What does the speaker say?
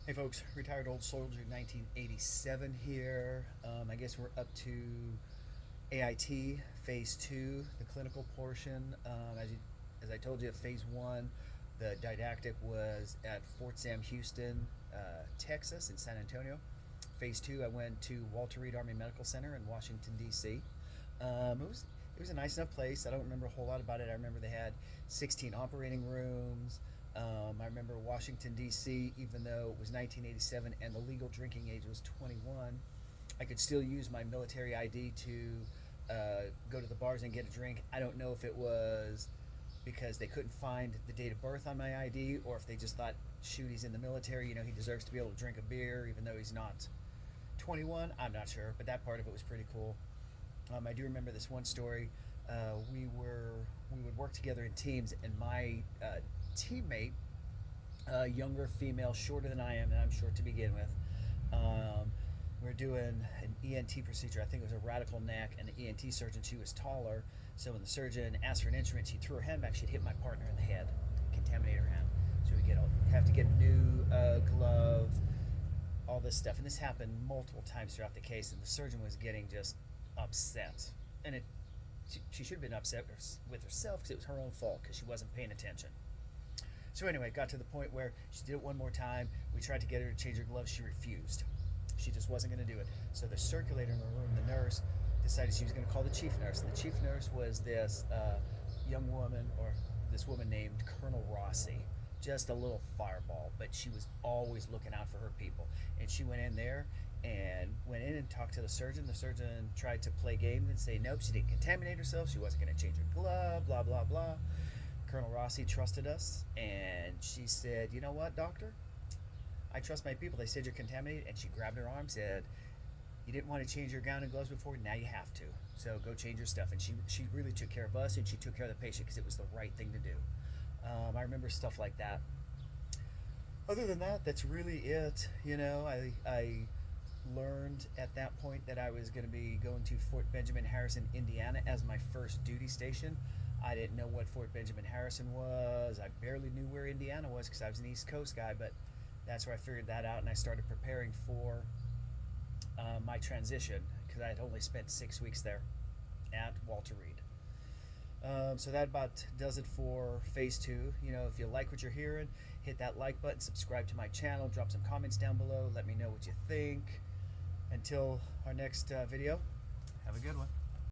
Hey folks, retired old soldier 1987 here. I guess we're up to AIT phase 2, the clinical portion. As I told you, phase 1, the didactic was at Fort Sam Houston, Texas, in San Antonio. Phase 2, I went to Walter Reed Army Medical Center in Washington D.C. It was a nice enough place. I don't remember a whole lot about it. I remember they had 16 operating rooms. I remember Washington D.C. Even though it was 1987 and the legal drinking age was 21, I could still use my military ID to go to the bars and get a drink. I don't know if it was because they couldn't find the date of birth on my ID, or if they just thought, shoot, he's in the military, he deserves to be able to drink a beer even though he's not 21. I'm not sure, but that part of it was pretty cool. I do remember this one story. We would work together in teams, and my teammate, younger female, shorter than I am, and I'm short to begin with. We were doing an ENT procedure. I think it was a radical neck, and the ENT surgeon, she was taller. So when the surgeon asked for an instrument, she threw her hand back. She'd hit my partner in the head, contaminate her hand. So we have to get a new glove, all this stuff. And this happened multiple times throughout the case, and the surgeon was getting just upset. And she should have been upset with herself because it was her own fault because she wasn't paying attention. So anyway, it got to the point where she did it one more time. We tried to get her to change her gloves. She refused. She just wasn't going to do it. So the circulator in the room, the nurse, decided she was going to call the chief nurse. And the chief nurse was this young woman, or this woman named Colonel Rossi. Just a little fireball, but she was always looking out for her people. And she went in there and talked to the surgeon. The surgeon tried to play games and say, nope, she didn't contaminate herself. She wasn't going to change her glove, blah, blah, blah. Colonel Rossi trusted us, and she said, you know what, doctor? I trust my people. They said you're contaminated. And she grabbed her arm, said, you didn't want to change your gown and gloves before, now you have to. So go change your stuff. And she really took care of us, and she took care of the patient because it was the right thing to do. I remember stuff like that. Other than that, that's really it. I learned at that point that I was going to be going to Fort Benjamin Harrison, Indiana as my first duty station. I didn't know what Fort Benjamin Harrison was. I barely knew where Indiana was because I was an East Coast guy, but that's where I figured that out, and I started preparing for my transition because I had only spent 6 weeks there at Walter Reed. So that about does it for phase 2. If you like what you're hearing, hit that like button, subscribe to my channel, drop some comments down below, let me know what you think. Until our next video, have a good one.